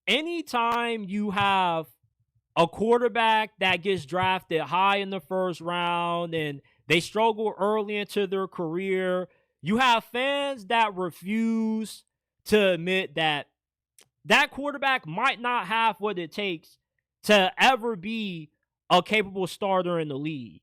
anytime you have a quarterback that gets drafted high in the first round and they struggle early into their career, you have fans that refuse to admit that that quarterback might not have what it takes to ever be a capable starter in the league.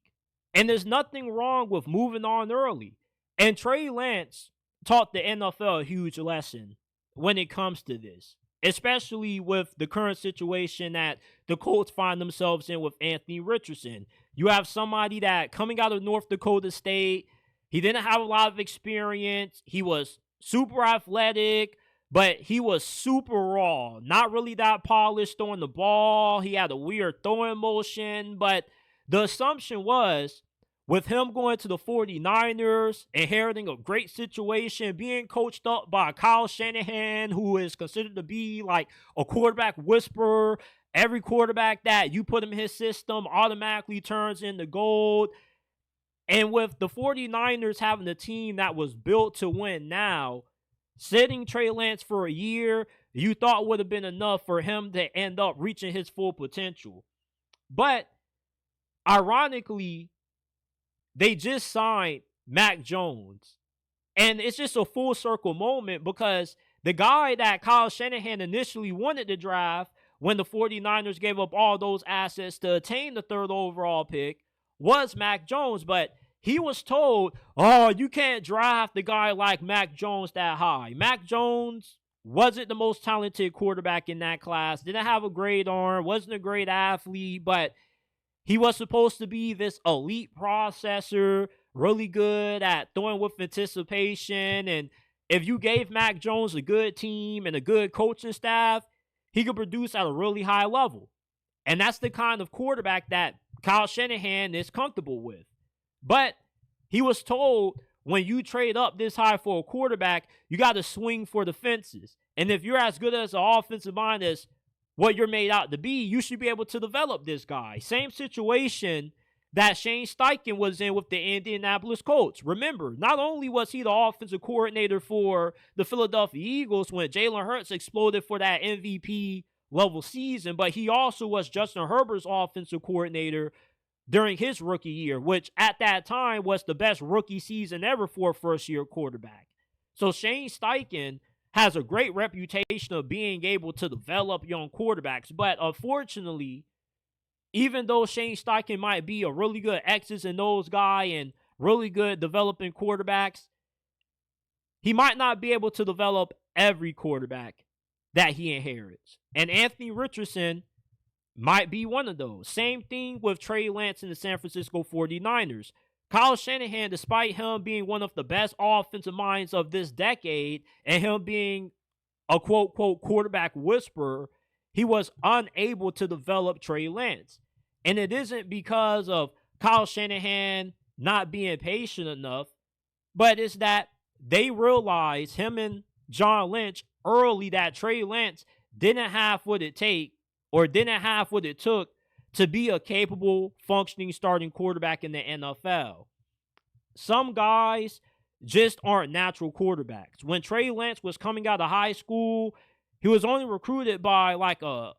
And there's nothing wrong with moving on early. And Trey Lance taught the NFL a huge lesson when it comes to this, especially with the current situation that the Colts find themselves in with Anthony Richardson. You have somebody that coming out of North Dakota State, he didn't have a lot of experience. He was super athletic, but he was super raw. Not really that polished throwing the ball. He had a weird throwing motion, but the assumption was with him going to the 49ers, inheriting a great situation, being coached up by Kyle Shanahan, who is considered to be like a quarterback whisperer. Every quarterback that you put in his system automatically turns into gold. And with the 49ers having a team that was built to win now, sitting Trey Lance for a year, you thought would have been enough for him to end up reaching his full potential. But ironically, they just signed Mac Jones. And it's just a full circle moment because the guy that Kyle Shanahan initially wanted to draft when the 49ers gave up all those assets to attain the third overall pick was Mac Jones. But he was told, oh, you can't draft the guy like Mac Jones that high. Mac Jones wasn't the most talented quarterback in that class, didn't have a great arm, wasn't a great athlete, but he was supposed to be this elite processor, really good at throwing with anticipation. And if you gave Mac Jones a good team and a good coaching staff, he could produce at a really high level. And that's the kind of quarterback that Kyle Shanahan is comfortable with. But he was told, when you trade up this high for a quarterback, you got to swing for the fences. And if you're as good as an offensive mind as what you're made out to be, you should be able to develop this guy. Same situation that Shane Steichen was in with the Indianapolis Colts. Remember, not only was he the offensive coordinator for the Philadelphia Eagles when Jalen Hurts exploded for that MVP level season, but he also was Justin Herbert's offensive coordinator during his rookie year, which at that time was the best rookie season ever for a first-year quarterback. So Shane Steichen has a great reputation of being able to develop young quarterbacks. But unfortunately, even though Shane Steichen might be a really good X's and O's guy and really good developing quarterbacks, he might not be able to develop every quarterback that he inherits. And Anthony Richardson might be one of those. Same thing with Trey Lance and the San Francisco 49ers. Kyle Shanahan, despite him being one of the best offensive minds of this decade and him being a quote-quote quarterback whisperer, he was unable to develop Trey Lance. And it isn't because of Kyle Shanahan not being patient enough, but it's that they realized, him and John Lynch, early, that Trey Lance didn't have what it took to be a capable, functioning starting quarterback in the NFL. Some guys just aren't natural quarterbacks. When Trey Lance was coming out of high school, he was only recruited by like a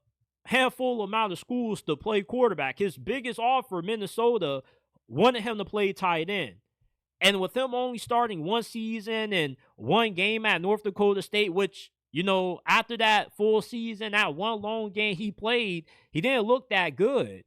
handful amount of schools to play quarterback. His biggest offer, Minnesota, wanted him to play tight end. And with him only starting one season and one game at North Dakota State, which, you know, after that full season, that one lone game he played, he didn't look that good.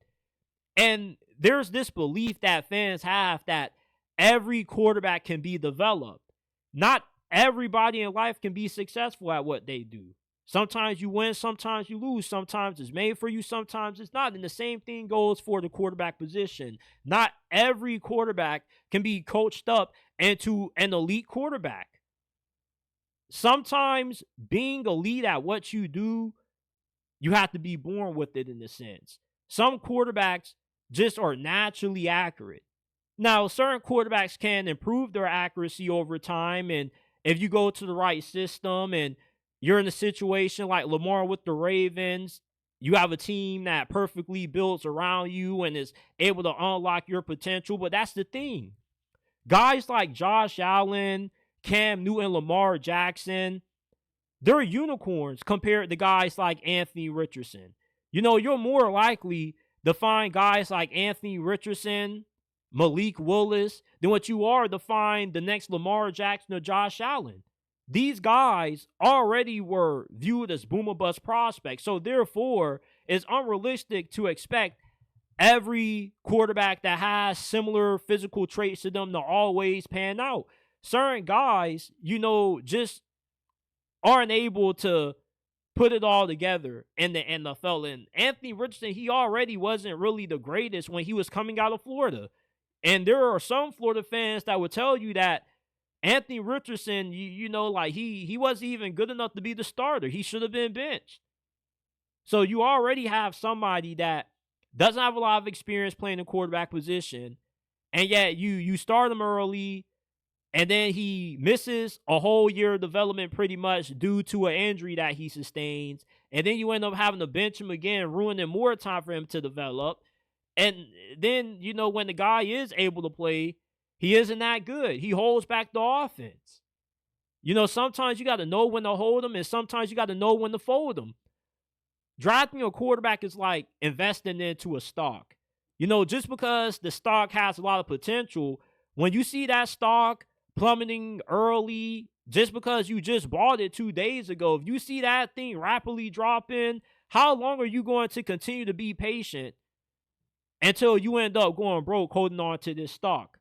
And there's this belief that fans have that every quarterback can be developed. Not everybody in life can be successful at what they do. Sometimes you win, sometimes you lose. Sometimes it's made for you, sometimes it's not. And the same thing goes for the quarterback position. Not every quarterback can be coached up into an elite quarterback. Sometimes being elite at what you do, you have to be born with it in a sense. Some quarterbacks just are naturally accurate. Now, certain quarterbacks can improve their accuracy over time, and if you go to the right system and you're in a situation like Lamar with the Ravens, you have a team that perfectly builds around you and is able to unlock your potential. But that's the thing. Guys like Josh Allen, Cam Newton, Lamar Jackson, they're unicorns compared to guys like Anthony Richardson. You're more likely to find guys like Anthony Richardson, Malik Willis, than what you are to find the next Lamar Jackson or Josh Allen. These guys already were viewed as boom or bust prospects. So therefore, it's unrealistic to expect every quarterback that has similar physical traits to them to always pan out. Certain guys, just aren't able to put it all together in the NFL. And Anthony Richardson, he already wasn't really the greatest when he was coming out of Florida. And there are some Florida fans that would tell you that Anthony Richardson, he wasn't even good enough to be the starter. He should have been benched. So you already have somebody that doesn't have a lot of experience playing the quarterback position, and yet you start him early, and then he misses a whole year of development pretty much due to an injury that he sustains, and then you end up having to bench him again, ruining more time for him to develop. And then, when the guy is able to play, he isn't that good. He holds back the offense. Sometimes you got to know when to hold him, and sometimes you got to know when to fold him. Drafting a quarterback is like investing into a stock. Just because the stock has a lot of potential, when you see that stock plummeting early, just because you just bought it 2 days ago, if you see that thing rapidly dropping, how long are you going to continue to be patient until you end up going broke holding on to this stock?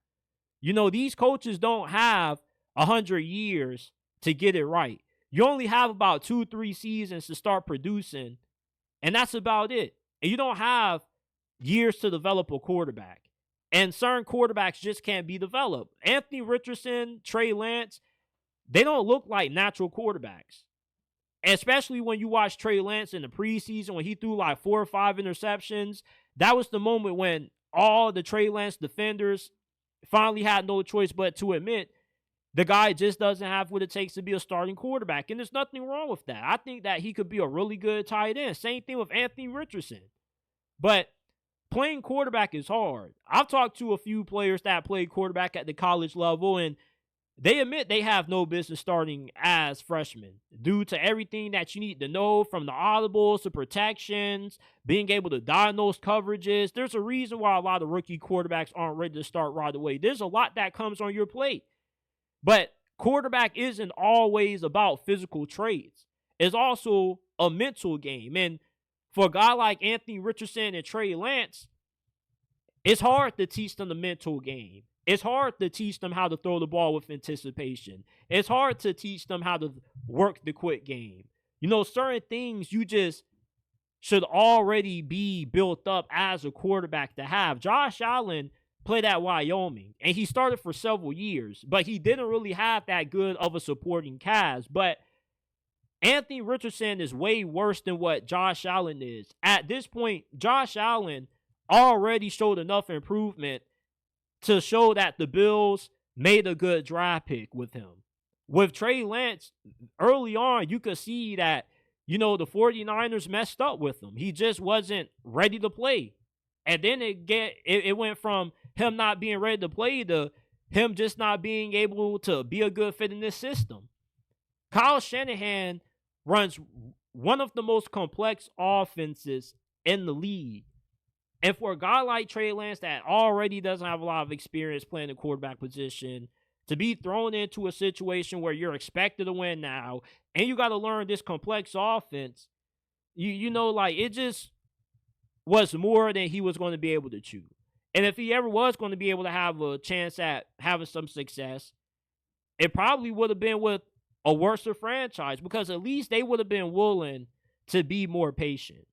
These coaches don't have 100 years to get it right. You only have about 2-3 seasons to start producing, and that's about it. And you don't have years to develop a quarterback. And certain quarterbacks just can't be developed. Anthony Richardson, Trey Lance, they don't look like natural quarterbacks. And especially when you watch Trey Lance in the preseason when he threw like 4 or 5 interceptions. That was the moment when all the Trey Lance defenders finally had no choice but to admit the guy just doesn't have what it takes to be a starting quarterback. And there's nothing wrong with that. I think that he could be a really good tight end. Same thing with Anthony Richardson. But playing quarterback is hard. I've talked to a few players that played quarterback at the college level, and they admit they have no business starting as freshmen due to everything that you need to know, from the audibles to protections, being able to diagnose coverages. There's a reason why a lot of rookie quarterbacks aren't ready to start right away. There's a lot that comes on your plate. But quarterback isn't always about physical traits. It's also a mental game. And for a guy like Anthony Richardson and Trey Lance, it's hard to teach them the mental game. It's hard to teach them how to throw the ball with anticipation. It's hard to teach them how to work the quick game. Certain things you just should already be built up as a quarterback to have. Josh Allen played at Wyoming, and he started for several years, but he didn't really have that good of a supporting cast. But Anthony Richardson is way worse than what Josh Allen is. At this point, Josh Allen already showed enough improvement to show that the Bills made a good draft pick with him. With Trey Lance, early on, you could see that, the 49ers messed up with him. He just wasn't ready to play. And then it went from him not being ready to play to him just not being able to be a good fit in this system. Kyle Shanahan runs one of the most complex offenses in the league. And for a guy like Trey Lance that already doesn't have a lot of experience playing the quarterback position, to be thrown into a situation where you're expected to win now, and you got to learn this complex offense, it just was more than he was going to be able to chew. And if he ever was going to be able to have a chance at having some success, it probably would have been with a worse franchise, because at least they would have been willing to be more patient.